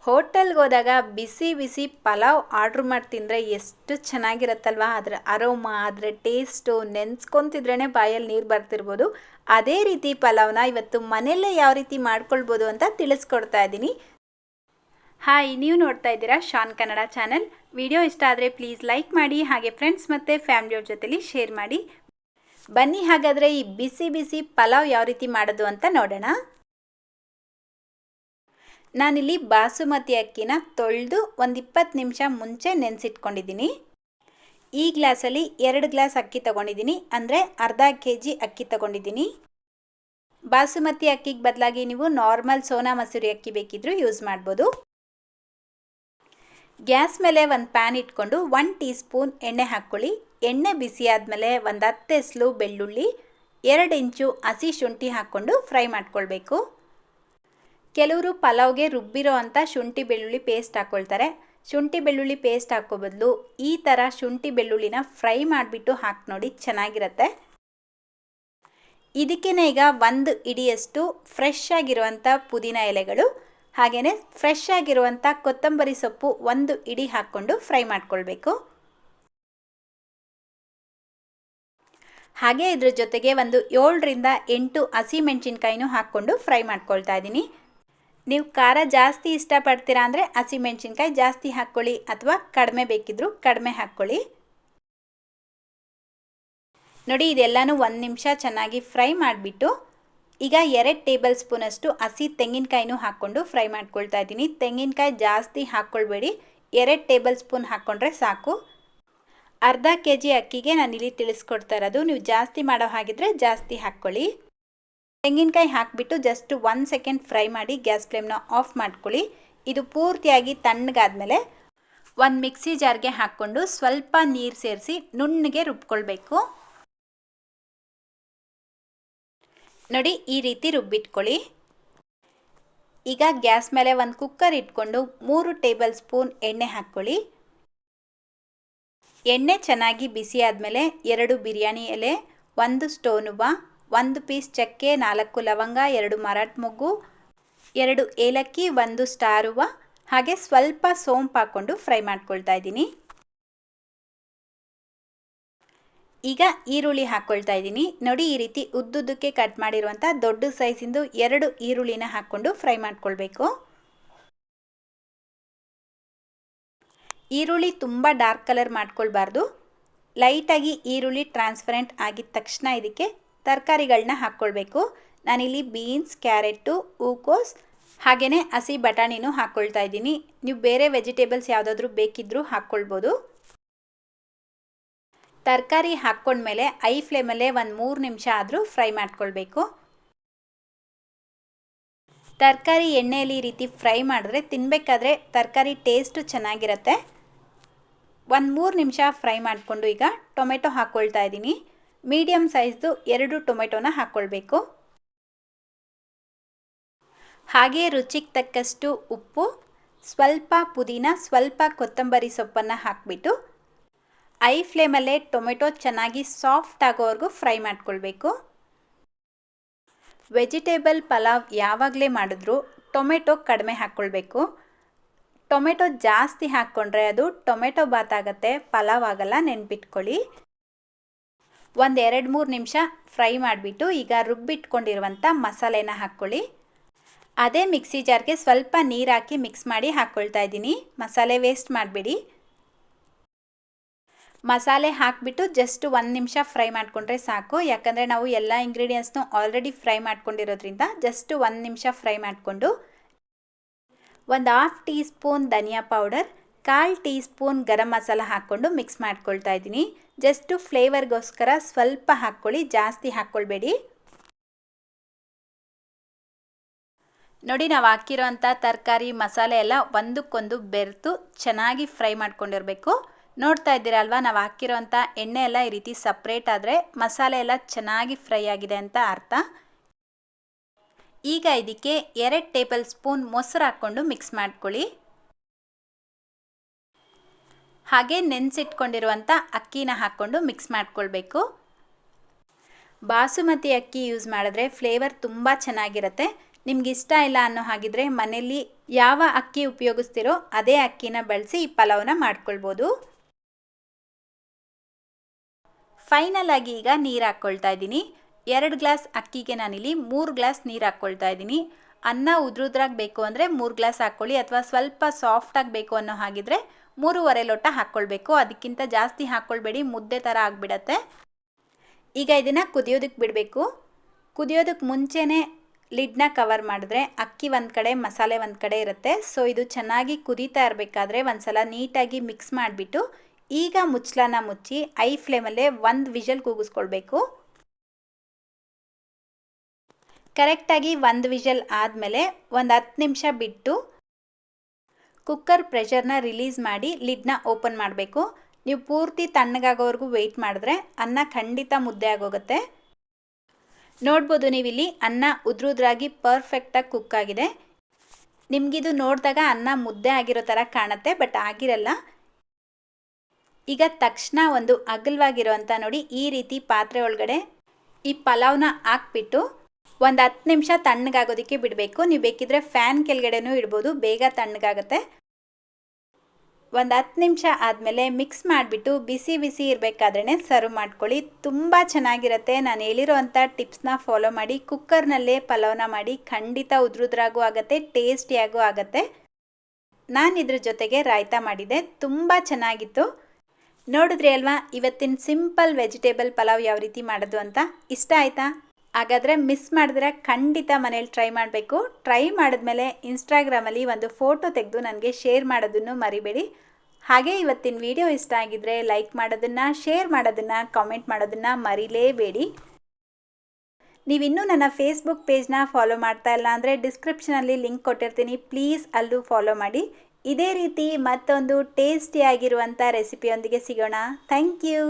ಹೋಟೆಲ್ಗೆ ಹೋದಾಗ ಬಿಸಿ ಬಿಸಿ ಪಲಾವ್ ಆರ್ಡ್ರ್ ಮಾಡಿ ತಿಂದರೆ ಎಷ್ಟು ಚೆನ್ನಾಗಿರುತ್ತಲ್ವ. ಅದರ ಅರೋಮಾ, ಅದರ ಟೇಸ್ಟು ನೆನೆಸ್ಕೊತಿದ್ರೇ ಬಾಯಲ್ಲಿ ನೀರು ಬರ್ತಿರ್ಬೋದು. ಅದೇ ರೀತಿ ಪಲಾವ್ನ ಇವತ್ತು ಮನೆಯಲ್ಲೇ ಯಾವ ರೀತಿ ಮಾಡ್ಕೊಳ್ಬೋದು ಅಂತ ತಿಳಿಸ್ಕೊಡ್ತಾ ಇದ್ದೀನಿ. ಹಾಯ್, ನೀವು ನೋಡ್ತಾ ಇದ್ದೀರಾ ಶಾನ್ ಕನ್ನಡ ಚಾನಲ್. ವಿಡಿಯೋ ಇಷ್ಟ ಆದರೆ ಪ್ಲೀಸ್ ಲೈಕ್ ಮಾಡಿ, ಹಾಗೆ ಫ್ರೆಂಡ್ಸ್ ಮತ್ತು ಫ್ಯಾಮಿಲಿಯವ್ರ ಜೊತೆಲಿ ಶೇರ್ ಮಾಡಿ. ಬನ್ನಿ ಹಾಗಾದರೆ ಈ ಬಿಸಿ ಬಿಸಿ ಪಲಾವ್ ಯಾವ ರೀತಿ ಮಾಡೋದು ಅಂತ ನೋಡೋಣ. ನಾನಿಲ್ಲಿ ಬಾಸುಮತಿ ಅಕ್ಕಿನ ತೊಳೆದು ಒಂದು 20 ನಿಮಿಷ ಮುಂಚೆ ನೆನೆಸಿಟ್ಕೊಂಡಿದ್ದೀನಿ. ಈ ಗ್ಲಾಸಲ್ಲಿ 2 ಗ್ಲಾಸ್ ಅಕ್ಕಿ ತೊಗೊಂಡಿದ್ದೀನಿ, ಅಂದರೆ ಅರ್ಧ kg ಅಕ್ಕಿ ತೊಗೊಂಡಿದ್ದೀನಿ. ಬಾಸುಮತಿ ಅಕ್ಕಿಗೆ ಬದಲಾಗಿ ನೀವು ನಾರ್ಮಲ್ ಸೋನಾ ಮಸೂರಿ ಅಕ್ಕಿ ಬೇಕಿದ್ರೂ ಯೂಸ್ ಮಾಡ್ಬೋದು. ಗ್ಯಾಸ್ ಮೇಲೆ ಒಂದು ಪ್ಯಾನ್ ಇಟ್ಕೊಂಡು 1 ಟೀ ಸ್ಪೂನ್ ಎಣ್ಣೆ ಹಾಕ್ಕೊಳ್ಳಿ. ಎಣ್ಣೆ ಬಿಸಿ ಆದಮೇಲೆ ಒಂದು 10 ಎಸಳು ಬೆಳ್ಳುಳ್ಳಿ, 2 ಇಂಚು ಹಸಿ ಶುಂಠಿ ಹಾಕ್ಕೊಂಡು ಫ್ರೈ ಮಾಡ್ಕೊಳ್ಬೇಕು. ಕೆಲವರು ಪಲಾವ್ಗೆ ರುಬ್ಬಿರೋ ಅಂಥ ಶುಂಠಿ ಬೆಳ್ಳುಳ್ಳಿ ಪೇಸ್ಟ್ ಹಾಕ್ಕೊಳ್ತಾರೆ. ಶುಂಠಿ ಬೆಳ್ಳುಳ್ಳಿ ಪೇಸ್ಟ್ ಹಾಕೋ ಬದಲು ಈ ಥರ ಶುಂಠಿ ಬೆಳ್ಳುಳ್ಳಿನ ಫ್ರೈ ಮಾಡಿಬಿಟ್ಟು ಹಾಕಿ ನೋಡಿ, ಚೆನ್ನಾಗಿರುತ್ತೆ. ಇದಕ್ಕೇನೆ ಈಗ 1 ಹಿಡಿಯಷ್ಟು ಫ್ರೆಶ್ ಆಗಿರುವಂಥ ಪುದೀನ ಎಲೆಗಳು, ಹಾಗೆಯೇ ಫ್ರೆಶ್ ಆಗಿರುವಂಥ ಕೊತ್ತಂಬರಿ ಸೊಪ್ಪು 1 ಹಿಡಿ ಹಾಕ್ಕೊಂಡು ಫ್ರೈ ಮಾಡ್ಕೊಳ್ಬೇಕು. ಹಾಗೆ ಇದ್ರ ಜೊತೆಗೆ ಒಂದು 7 ರಿಂದ 8 ಹಸಿಮೆಣಸಿನ್ಕಾಯಿನೂ ಹಾಕ್ಕೊಂಡು ಫ್ರೈ ಮಾಡ್ಕೊಳ್ತಾ ಇದ್ದೀನಿ. ನೀವು ಖಾರ ಜಾಸ್ತಿ ಇಷ್ಟಪಡ್ತೀರಾ ಅಂದರೆ ಹಸಿಮೆಣಸಿನ್ಕಾಯಿ ಜಾಸ್ತಿ ಹಾಕ್ಕೊಳ್ಳಿ, ಅಥವಾ ಕಡಿಮೆ ಬೇಕಿದ್ದರೂ ಕಡಿಮೆ ಹಾಕ್ಕೊಳ್ಳಿ. ನೋಡಿ, ಇದೆಲ್ಲನೂ 1 ನಿಮಿಷ ಚೆನ್ನಾಗಿ ಫ್ರೈ ಮಾಡಿಬಿಟ್ಟು ಈಗ 2 ಟೇಬಲ್ ಸ್ಪೂನಷ್ಟು ಹಸಿ ತೆಂಗಿನಕಾಯಿನೂ ಹಾಕ್ಕೊಂಡು ಫ್ರೈ ಮಾಡ್ಕೊಳ್ತಾ ಇದ್ದೀನಿ. ತೆಂಗಿನಕಾಯಿ ಜಾಸ್ತಿ ಹಾಕ್ಕೊಳ್ಬೇಡಿ, 2 ಟೇಬಲ್ ಸ್ಪೂನ್ ಹಾಕ್ಕೊಂಡ್ರೆ ಸಾಕು. ಅರ್ಧ kg ಅಕ್ಕಿಗೆ ನಾನಿಲ್ಲಿ ತಿಳಿಸ್ಕೊಡ್ತಾ ಇರೋದು. ನೀವು ಜಾಸ್ತಿ ಮಾಡೋ ಹಾಗಿದ್ರೆ ಜಾಸ್ತಿ ಹಾಕ್ಕೊಳ್ಳಿ. ತೆಂಗಿನಕಾಯಿ ಹಾಕಿಬಿಟ್ಟು ಜಸ್ಟ್ 1 ಸೆಕೆಂಡ್ ಫ್ರೈ ಮಾಡಿ ಗ್ಯಾಸ್ ಫ್ಲೇಮ್ನ ಆಫ್ ಮಾಡ್ಕೊಳ್ಳಿ. ಇದು ಪೂರ್ತಿಯಾಗಿ ತಣ್ಣಗಾದ್ಮೇಲೆ ಒಂದು ಮಿಕ್ಸಿ ಜಾರ್ಗೆ ಹಾಕ್ಕೊಂಡು ಸ್ವಲ್ಪ ನೀರು ಸೇರಿಸಿ ನುಣ್ಣಗೆ ರುಬ್ಕೊಳ್ಬೇಕು. ನೋಡಿ, ಈ ರೀತಿ ರುಬ್ಬಿಟ್ಕೊಳ್ಳಿ. ಈಗ ಗ್ಯಾಸ್ ಮೇಲೆ ಒಂದು ಕುಕ್ಕರ್ ಇಟ್ಕೊಂಡು 3 ಟೇಬಲ್ ಸ್ಪೂನ್ ಎಣ್ಣೆ ಹಾಕ್ಕೊಳ್ಳಿ. ಎಣ್ಣೆ ಚೆನ್ನಾಗಿ ಬಿಸಿ ಆದಮೇಲೆ 2 ಬಿರಿಯಾನಿ ಎಲೆ, 1 ಸ್ಟೋನ್ ಹೂವು, 1 ಪೀಸ್ ಚಕ್ಕೆ, 4 ಲವಂಗ, 2 ಮರಾಠ ಮೊಗ್ಗು, 2 ಏಲಕ್ಕಿ, 1 ಸ್ಟಾರ್ ಹೂವು, ಹಾಗೆ ಸ್ವಲ್ಪ ಸೋಂಪು ಹಾಕ್ಕೊಂಡು ಫ್ರೈ ಮಾಡ್ಕೊಳ್ತಾ ಇದ್ದೀನಿ. ಈಗ ಈರುಳ್ಳಿ ಹಾಕ್ಕೊಳ್ತಾ ಇದ್ದೀನಿ. ನೋಡಿ, ಈ ರೀತಿ ಉದ್ದುದ್ದಕ್ಕೆ ಕಟ್ ಮಾಡಿರುವಂಥ ದೊಡ್ಡ ಸೈಜಿಂದು 2 ಈರುಳ್ಳಿನ ಹಾಕ್ಕೊಂಡು ಫ್ರೈ ಮಾಡ್ಕೊಳ್ಬೇಕು. ಈರುಳ್ಳಿ ತುಂಬ ಡಾರ್ಕ್ ಕಲರ್ ಮಾಡ್ಕೊಳ್ಬಾರ್ದು. ಲೈಟಾಗಿ ಈರುಳ್ಳಿ ಟ್ರಾನ್ಸ್ಪರೆಂಟ್ ಆಗಿದ ತಕ್ಷಣ ಇದಕ್ಕೆ ತರಕಾರಿಗಳನ್ನ ಹಾಕ್ಕೊಳ್ಬೇಕು. ನಾನಿಲ್ಲಿ ಬೀನ್ಸ್, ಕ್ಯಾರೆಟು, ಹೂಕೋಸ್, ಹಾಗೆಯೇ ಹಸಿ ಬಟಾಣಿನೂ ಹಾಕ್ಕೊಳ್ತಾ ಇದ್ದೀನಿ. ನೀವು ಬೇರೆ ವೆಜಿಟೇಬಲ್ಸ್ ಯಾವುದಾದ್ರೂ ಬೇಕಿದ್ದರೂ ಹಾಕ್ಕೊಳ್ಬೋದು. ತರಕಾರಿ ಹಾಕ್ಕೊಂಡ್ಮೇಲೆ ಐ ಫ್ಲೇಮಲ್ಲೇ ಒಂದು 3 ನಿಮಿಷ ಆದರೂ ಫ್ರೈ ಮಾಡ್ಕೊಳ್ಬೇಕು. ತರಕಾರಿ ಎಣ್ಣೆಯಲ್ಲಿ ಈ ರೀತಿ ಫ್ರೈ ಮಾಡಿದ್ರೆ ತಿನ್ನಬೇಕಾದ್ರೆ ತರಕಾರಿ ಟೇಸ್ಟು ಚೆನ್ನಾಗಿರುತ್ತೆ. ಒಂದು 3 ನಿಮಿಷ ಫ್ರೈ ಮಾಡಿಕೊಂಡು ಈಗ ಟೊಮೆಟೊ ಹಾಕ್ಕೊಳ್ತಾ ಇದ್ದೀನಿ. ಮೀಡಿಯಮ್ ಸೈಜ್ದು 2 ಟೊಮೆಟೊನ ಹಾಕ್ಕೊಳ್ಬೇಕು. ಹಾಗೆ ರುಚಿಗೆ ತಕ್ಕಷ್ಟು ಉಪ್ಪು, ಸ್ವಲ್ಪ ಪುದೀನ, ಸ್ವಲ್ಪ ಕೊತ್ತಂಬರಿ ಸೊಪ್ಪನ್ನು ಹಾಕಿಬಿಟ್ಟು ಐ ಫ್ಲೇಮಲ್ಲೇ ಟೊಮೆಟೊ ಚೆನ್ನಾಗಿ ಸಾಫ್ಟ್ ಆಗೋವರೆಗೂ ಫ್ರೈ ಮಾಡ್ಕೊಳ್ಬೇಕು. ವೆಜಿಟೇಬಲ್ ಪಲಾವ್ ಯಾವಾಗಲೇ ಮಾಡಿದ್ರೂ ಟೊಮೆಟೊ ಕಡಿಮೆ ಹಾಕ್ಕೊಳ್ಬೇಕು. ಟೊಮೆಟೊ ಜಾಸ್ತಿ ಹಾಕ್ಕೊಂಡ್ರೆ ಅದು ಟೊಮೆಟೊ ಬಾತ್ ಆಗುತ್ತೆ, ಪಲಾವ್ ಆಗಲ್ಲ, ನೆನ್ಪಿಟ್ಕೊಳ್ಳಿ. ಒಂದು 2-3 ನಿಮಿಷ ಫ್ರೈ ಮಾಡಿಬಿಟ್ಟು ಈಗ ರುಬ್ಬಿಟ್ಕೊಂಡಿರುವಂಥ ಮಸಾಲೆನ ಹಾಕ್ಕೊಳ್ಳಿ. ಅದೇ ಮಿಕ್ಸಿ ಜಾರ್ಗೆ ಸ್ವಲ್ಪ ನೀರು ಹಾಕಿ ಮಿಕ್ಸ್ ಮಾಡಿ ಹಾಕ್ಕೊಳ್ತಾ ಇದ್ದೀನಿ. ಮಸಾಲೆ ವೇಸ್ಟ್ ಮಾಡಬೇಡಿ. ಮಸಾಲೆ ಹಾಕಿಬಿಟ್ಟು ಜಸ್ಟ್ 1 ನಿಮಿಷ ಫ್ರೈ ಮಾಡಿಕೊಂಡ್ರೆ ಸಾಕು. ಯಾಕಂದರೆ ನಾವು ಎಲ್ಲ ಇಂಗ್ರೀಡಿಯೆಂಟ್ಸ್ನು ಆಲ್ರೆಡಿ ಫ್ರೈ ಮಾಡ್ಕೊಂಡಿರೋದ್ರಿಂದ ಜಸ್ಟ್ 1 ನಿಮಿಷ ಫ್ರೈ ಮಾಡಿಕೊಂಡು ಒಂದು 1/2 ಟೀ ಸ್ಪೂನ್ ಧನಿಯಾ powder, 1/4 tea spoon garam masala ಹಾಕ್ಕೊಂಡು ಮಿಕ್ಸ್ ಮಾಡ್ಕೊಳ್ತಾ ಇದ್ದೀನಿ. ಜಸ್ಟು ಫ್ಲೇವರ್ಗೋಸ್ಕರ ಸ್ವಲ್ಪ ಹಾಕ್ಕೊಳ್ಳಿ, ಜಾಸ್ತಿ ಹಾಕ್ಕೊಳ್ಬೇಡಿ. ನೋಡಿ, ನಾವು ಹಾಕಿರೋಂಥ ತರಕಾರಿ ಮಸಾಲೆ ಎಲ್ಲ ಒಂದಕ್ಕೊಂದು ಬೆರೆತು ಚೆನ್ನಾಗಿ ಫ್ರೈ ಮಾಡ್ಕೊಂಡಿರಬೇಕು. ನೋಡ್ತಾ ಇದ್ದೀರಾ ಅಲ್ವಾ, ನಾವು ಹಾಕಿರೋಂಥ ಎಣ್ಣೆ ಎಲ್ಲ ಈ ರೀತಿ ಸಪ್ರೇಟ್ ಆದರೆ ಮಸಾಲೆ ಎಲ್ಲ ಚೆನ್ನಾಗಿ ಫ್ರೈ ಆಗಿದೆ ಅಂತ ಅರ್ಥ. ಈಗ ಇದಕ್ಕೆ 2 ಟೇಬಲ್ ಸ್ಪೂನ್ ಮೊಸರು ಹಾಕ್ಕೊಂಡು ಮಿಕ್ಸ್ ಮಾಡ್ಕೊಳ್ಳಿ. ಹಾಗೆ ನೆನೆಸಿಟ್ಕೊಂಡಿರುವಂಥ ಅಕ್ಕಿನ ಹಾಕ್ಕೊಂಡು ಮಿಕ್ಸ್ ಮಾಡ್ಕೊಳ್ಬೇಕು. ಬಾಸುಮತಿ ಅಕ್ಕಿ ಯೂಸ್ ಮಾಡಿದ್ರೆ ಫ್ಲೇವರ್ ತುಂಬ ಚೆನ್ನಾಗಿರುತ್ತೆ. ನಿಮ್ಗೆ ಇಷ್ಟ ಇಲ್ಲ ಅನ್ನೋ ಹಾಗಿದ್ರೆ ಮನೆಯಲ್ಲಿ ಯಾವ ಅಕ್ಕಿ ಉಪಯೋಗಿಸ್ತಿರೋ ಅದೇ ಅಕ್ಕಿನ ಬಳಸಿ ಈ ಪಲಾವ್ನ ಮಾಡ್ಕೊಳ್ಬೋದು. ಫೈನಲ್ ಆಗಿ ಈಗ ನೀರು ಹಾಕ್ಕೊಳ್ತಾ ಇದ್ದೀನಿ. 2 ಗ್ಲಾಸ್ ಅಕ್ಕಿಗೆ ನಾನಿಲ್ಲಿ 3 ಗ್ಲಾಸ್ ನೀರು ಹಾಕ್ಕೊಳ್ತಾ ಇದ್ದೀನಿ. ಅನ್ನ ಉದ್ರುದ್ರಾಗಿ ಬೇಕು ಅಂದರೆ 3 ಗ್ಲಾಸ್ ಹಾಕ್ಕೊಳ್ಳಿ, ಅಥವಾ ಸ್ವಲ್ಪ ಸಾಫ್ಟಾಗಿ ಬೇಕು ಅನ್ನೋ ಹಾಗಿದ್ರೆ 3.5 ಲೋಟ ಹಾಕ್ಕೊಳ್ಬೇಕು. ಅದಕ್ಕಿಂತ ಜಾಸ್ತಿ ಹಾಕ್ಕೊಳ್ಬೇಡಿ, ಮುದ್ದೆ ಥರ ಆಗಿಬಿಡತ್ತೆ. ಈಗ ಇದನ್ನು ಕುದಿಯೋದಕ್ಕೆ ಬಿಡಬೇಕು. ಕುದಿಯೋದಕ್ಕೆ ಮುಂಚೆನೇ ಲಿಡ್ನ ಕವರ್ ಮಾಡಿದ್ರೆ ಅಕ್ಕಿ ಒಂದು ಕಡೆ ಮಸಾಲೆ ಒಂದು ಕಡೆ ಇರುತ್ತೆ. ಸೊ ಇದು ಚೆನ್ನಾಗಿ ಕುದೀತಾ ಇರಬೇಕಾದ್ರೆ ಒಂದ್ಸಲ ನೀಟಾಗಿ ಮಿಕ್ಸ್ ಮಾಡಿಬಿಟ್ಟು ಈಗ ಮುಚ್ಚಳನ ಮುಚ್ಚಿ ಐ ಫ್ಲೇಮಲ್ಲೇ 1 ವಿಷಲ್ ಕೂಗಿಸ್ಕೊಳ್ಬೇಕು. ಕರೆಕ್ಟಾಗಿ 1 ವಿಷಲ್ ಆದಮೇಲೆ ಒಂದು 10 ನಿಮಿಷ ಬಿಟ್ಟು ಕುಕ್ಕರ್ ಪ್ರೆಷರ್ನ ರಿಲೀಸ್ ಮಾಡಿ ಲಿಡ್ನ ಓಪನ್ ಮಾಡಬೇಕು. ನೀವು ಪೂರ್ತಿ ತಣ್ಣಗಾಗೋವರೆಗೂ ವೆಯ್ಟ್ ಮಾಡಿದ್ರೆ ಅನ್ನ ಖಂಡಿತ ಮುದ್ದೆ ಆಗೋಗುತ್ತೆ. ನೋಡ್ಬೋದು ನೀವಿಲ್ಲಿ ಅನ್ನ ಉದ್ರುದ್ರಾಗಿ ಪರ್ಫೆಕ್ಟಾಗಿ ಕುಕ್ ಆಗಿದೆ. ನಿಮಗಿದು ನೋಡಿದಾಗ ಅನ್ನ ಮುದ್ದೆ ಆಗಿರೋ ಥರ ಕಾಣುತ್ತೆ, ಬಟ್ ಆಗಿರಲ್ಲ. ಈಗ ತಕ್ಷಣ ಒಂದು ಅಗಲವಾಗಿರೋಂಥ ನೋಡಿ ಈ ರೀತಿ ಪಾತ್ರೆ ಒಳಗಡೆ ಈ ಪಲಾವ್ನ ಹಾಕ್ಬಿಟ್ಟು ಒಂದು 10 ನಿಮಿಷ ತಣ್ಣಗಾಗೋದಕ್ಕೆ ಬಿಡಬೇಕು. ನೀವು ಬೇಕಿದ್ರೆ ಫ್ಯಾನ್ ಕೆಳಗಡೆನೂ ಇಡ್ಬೋದು, ಬೇಗ ತಣ್ಣಗಾಗುತ್ತೆ. ಒಂದು 10 ನಿಮಿಷ ಆದಮೇಲೆ ಮಿಕ್ಸ್ ಮಾಡಿಬಿಟ್ಟು ಬಿಸಿ ಬಿಸಿ ಇರಬೇಕಾದ್ರೇ ಸರ್ವ್ ಮಾಡ್ಕೊಳ್ಳಿ. ತುಂಬ ಚೆನ್ನಾಗಿರುತ್ತೆ. ನಾನು ಹೇಳಿರೋವಂಥ ಟಿಪ್ಸ್ನ ಫಾಲೋ ಮಾಡಿ ಕುಕ್ಕರ್ನಲ್ಲೇ ಪಲಾವ್ನ ಮಾಡಿ, ಖಂಡಿತ ಉದ್ರುದ್ರಾಗೂ ಆಗುತ್ತೆ, ಟೇಸ್ಟಿಯಾಗೂ ಆಗುತ್ತೆ. ನಾನು ಇದ್ರ ಜೊತೆಗೆ ರಾಯ್ತಾ ಮಾಡಿದ್ದೆ, ತುಂಬ ಚೆನ್ನಾಗಿತ್ತು. ನೋಡಿದ್ರಿ ಅಲ್ವಾ ಇವತ್ತಿನ ಸಿಂಪಲ್ ವೆಜಿಟೇಬಲ್ ಪಲಾವ್ ಯಾವ ರೀತಿ ಮಾಡೋದು ಅಂತ. ಇಷ್ಟ ಆಯಿತಾ? ಹಾಗಾದರೆ ಮಿಸ್ ಮಾಡಿದ್ರೆ ಖಂಡಿತ ಮನೇಲಿ ಟ್ರೈ ಮಾಡಬೇಕು. ಟ್ರೈ ಮಾಡಿದ್ಮೇಲೆ ಇನ್ಸ್ಟಾಗ್ರಾಮಲ್ಲಿ ಒಂದು ಫೋಟೋ ತೆಗೆದು ನನಗೆ ಶೇರ್ ಮಾಡೋದನ್ನು ಮರಿಬೇಡಿ. ಹಾಗೆ ಇವತ್ತಿನ ವಿಡಿಯೋ ಇಷ್ಟ ಆಗಿದ್ದರೆ ಲೈಕ್ ಮಾಡೋದನ್ನು, ಶೇರ್ ಮಾಡೋದನ್ನು, ಕಾಮೆಂಟ್ ಮಾಡೋದನ್ನು ಮರಿಲೇಬೇಡಿ. ನೀವಿನ್ನೂ ನನ್ನ ಫೇಸ್ಬುಕ್ ಪೇಜ್ನ ಫಾಲೋ ಮಾಡ್ತಾ ಇಲ್ಲ ಅಂದರೆ ಡಿಸ್ಕ್ರಿಪ್ಷನಲ್ಲಿ ಲಿಂಕ್ ಕೊಟ್ಟಿರ್ತೀನಿ, ಪ್ಲೀಸ್ ಅಲ್ಲೂ ಫಾಲೋ ಮಾಡಿ. ಇದೇ ರೀತಿ ಮತ್ತೊಂದು ಟೇಸ್ಟಿಯಾಗಿರುವಂಥ ರೆಸಿಪಿಯೊಂದಿಗೆ ಸಿಗೋಣ. Thank you.